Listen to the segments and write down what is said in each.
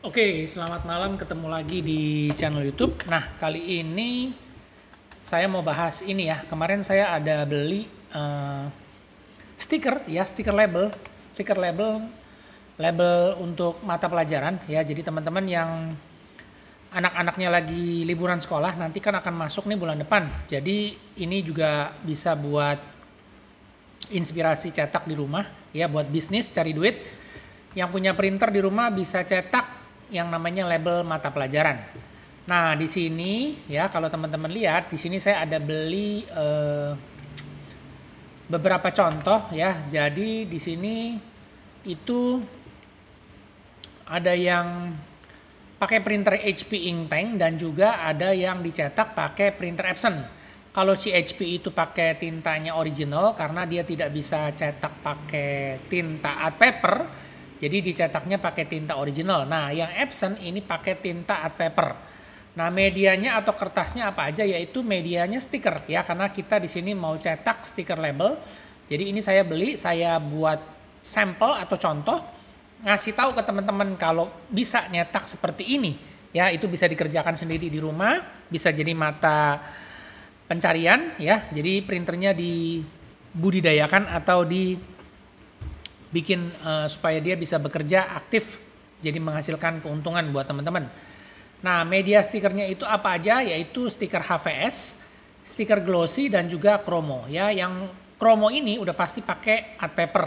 Oke, selamat malam. Ketemu lagi di channel YouTube. Nah, kali ini saya mau bahas ini ya. Kemarin saya ada beli stiker ya, label untuk mata pelajaran ya. Jadi teman-teman yang anak-anaknya lagi liburan sekolah nanti kan akan masuk nih bulan depan. Jadi ini juga bisa buat inspirasi cetak di rumah ya, buat bisnis cari duit. Yang punya printer di rumah bisa cetak yang namanya label mata pelajaran. Nah, di sini ya kalau teman-teman lihat, di sini saya ada beli beberapa contoh ya. Jadi di sini itu ada yang pakai printer HP Inktank dan juga ada yang dicetak pakai printer Epson. Kalau si HP itu pakai tintanya original karena dia tidak bisa cetak pakai tinta art paper. Jadi dicetaknya pakai tinta original. Nah, yang Epson ini pakai tinta art paper. Nah, medianya atau kertasnya apa aja? Yaitu medianya stiker ya, karena kita di sini mau cetak stiker label. Jadi ini saya beli, saya buat sampel atau contoh, ngasih tahu ke teman-teman kalau bisa nyetak seperti ini. Ya, itu bisa dikerjakan sendiri di rumah, bisa jadi mata pencarian ya. Jadi printernya dibudidayakan atau bikin supaya dia bisa bekerja aktif, jadi menghasilkan keuntungan buat teman-teman. Nah, media stikernya itu apa aja? Yaitu stiker HVS, stiker glossy dan juga chromo ya. Yang chromo ini udah pasti pakai art paper.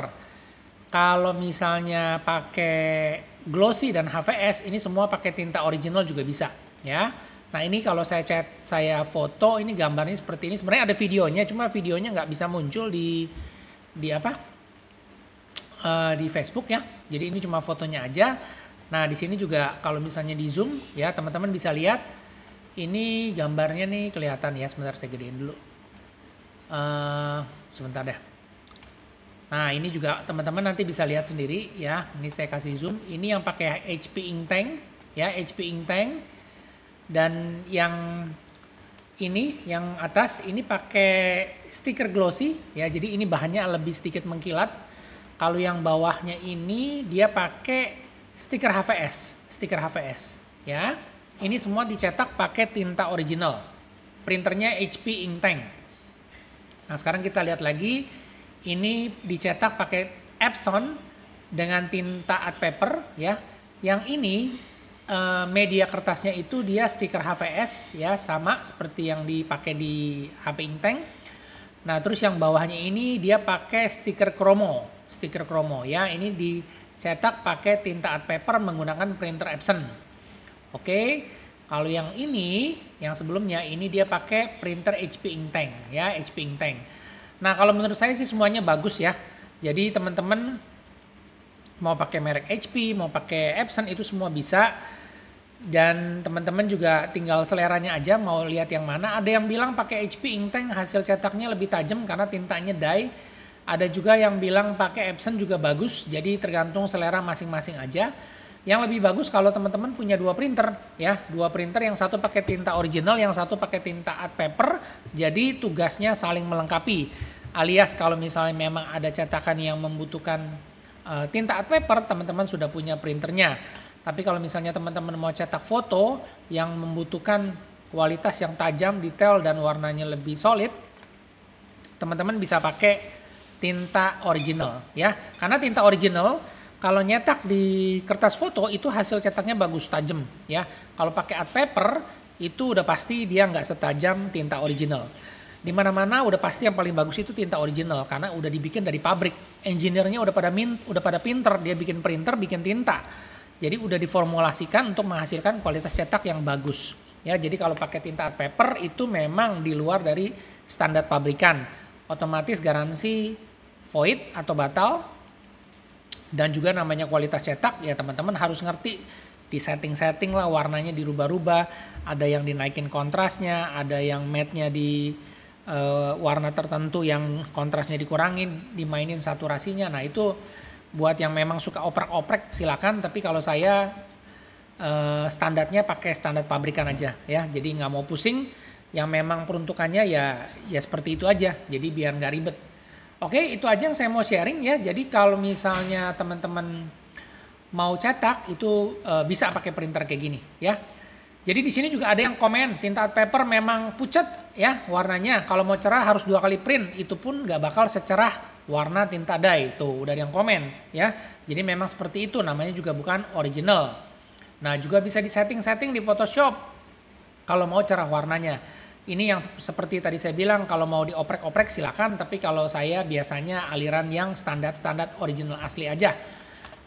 Kalau misalnya pakai glossy dan HVS ini semua pakai tinta original juga bisa ya. Nah, ini kalau saya foto ini gambarnya seperti ini. Sebenarnya ada videonya, cuma videonya nggak bisa muncul di Facebook ya. Jadi ini cuma fotonya aja. Nah, di sini juga kalau misalnya di zoom ya, teman-teman bisa lihat ini gambarnya nih kelihatan ya. Sebentar saya gedein dulu. Sebentar deh. Nah, ini juga teman-teman nanti bisa lihat sendiri ya. Ini saya kasih zoom. Ini yang pakai HP Inktank ya, HP Inktank. Dan yang ini yang atas ini pakai stiker glossy ya. Jadi ini bahannya lebih sedikit mengkilat. Kalau yang bawahnya ini dia pakai stiker HVS ya. Ini semua dicetak pakai tinta original. Printernya HP Inktank. Nah, sekarang kita lihat lagi. Ini dicetak pakai Epson dengan tinta art paper ya. Yang ini media kertasnya itu dia stiker HVS ya, sama seperti yang dipakai di HP Inktank. Nah, terus yang bawahnya ini dia pakai stiker chromo ya. Ini dicetak pakai tinta art paper menggunakan printer Epson. Oke. Kalau yang ini, yang sebelumnya ini dia pakai printer HP Inktank ya, HP Inktank. Nah, kalau menurut saya sih semuanya bagus ya. Jadi teman-teman mau pakai merek HP, mau pakai Epson itu semua bisa. Dan teman-teman juga tinggal seleranya aja mau lihat yang mana. Ada yang bilang pakai HP Inktank hasil cetaknya lebih tajam karena tintanya dye. Ada juga yang bilang pakai Epson juga bagus. Jadi tergantung selera masing-masing aja. Yang lebih bagus kalau teman-teman punya dua printer ya. Dua printer, yang satu pakai tinta original, yang satu pakai tinta art paper. Jadi tugasnya saling melengkapi. Alias kalau misalnya memang ada cetakan yang membutuhkan tinta art paper, teman-teman sudah punya printernya. Tapi kalau misalnya teman-teman mau cetak foto yang membutuhkan kualitas yang tajam, detail, dan warnanya lebih solid, teman-teman bisa pakai tinta original ya. Karena tinta original kalau nyetak di kertas foto itu hasil cetaknya bagus, tajam ya. Kalau pakai art paper itu udah pasti dia nggak setajam tinta original. Di mana-mana udah pasti yang paling bagus itu tinta original karena udah dibikin dari pabrik. Engineer-nya udah pada pinter, dia bikin printer, bikin tinta. Jadi udah diformulasikan untuk menghasilkan kualitas cetak yang bagus. Ya, jadi kalau pakai tinta art paper itu memang di luar dari standar pabrikan. Otomatis garansi void atau batal. Dan juga namanya kualitas cetak ya teman-teman harus ngerti. Di setting-setting lah, warnanya dirubah-rubah. Ada yang dinaikin kontrasnya, ada yang matte-nya di warna tertentu yang kontrasnya dikurangin, dimainin saturasinya. Nah, itu buat yang memang suka oprek-oprek silakan, tapi kalau saya standarnya pakai standar pabrikan aja ya. Jadi nggak mau pusing, yang memang peruntukannya ya seperti itu aja. Jadi biar nggak ribet. Oke, itu aja yang saya mau sharing ya. Jadi kalau misalnya teman-teman mau cetak itu bisa pakai printer kayak gini ya. Jadi di sini juga ada yang komen tinta art paper memang pucat ya warnanya. Kalau mau cerah harus 2 kali print, itu pun nggak bakal secerah warna tinta dye. Tuh udah ada yang komen ya. Jadi memang seperti itu, namanya juga bukan original. Nah juga bisa di setting-setting di Photoshop kalau mau cerah warnanya. Ini yang seperti tadi saya bilang, kalau mau dioprek-oprek silakan, tapi kalau saya biasanya aliran yang standar-standar original asli aja.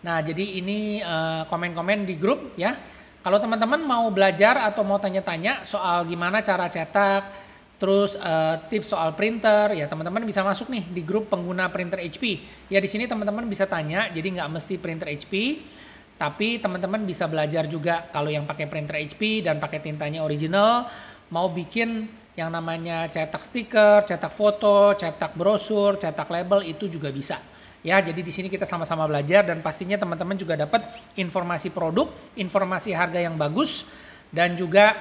Nah jadi ini komen-komen di grup ya. Kalau teman-teman mau belajar atau mau tanya-tanya soal gimana cara cetak, terus tips soal printer, ya teman-teman bisa masuk nih di grup pengguna printer HP. Ya di sini teman-teman bisa tanya, jadi nggak mesti printer HP, tapi teman-teman bisa belajar juga kalau yang pakai printer HP dan pakai tintanya original, mau bikin yang namanya cetak stiker, cetak foto, cetak brosur, cetak label itu juga bisa. Ya, jadi di sini kita sama-sama belajar dan pastinya teman-teman juga dapat informasi produk, informasi harga yang bagus dan juga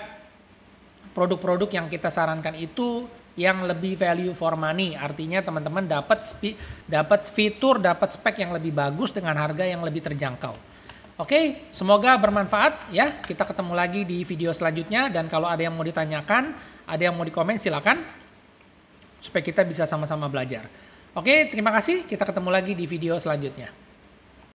produk-produk yang kita sarankan itu yang lebih value for money. Artinya teman-teman dapat fitur, dapat spek yang lebih bagus dengan harga yang lebih terjangkau. Oke, semoga bermanfaat ya. Kita ketemu lagi di video selanjutnya dan kalau ada yang mau ditanyakan, ada yang mau dikomen silakan supaya kita bisa sama-sama belajar. Oke, terima kasih. Kita ketemu lagi di video selanjutnya.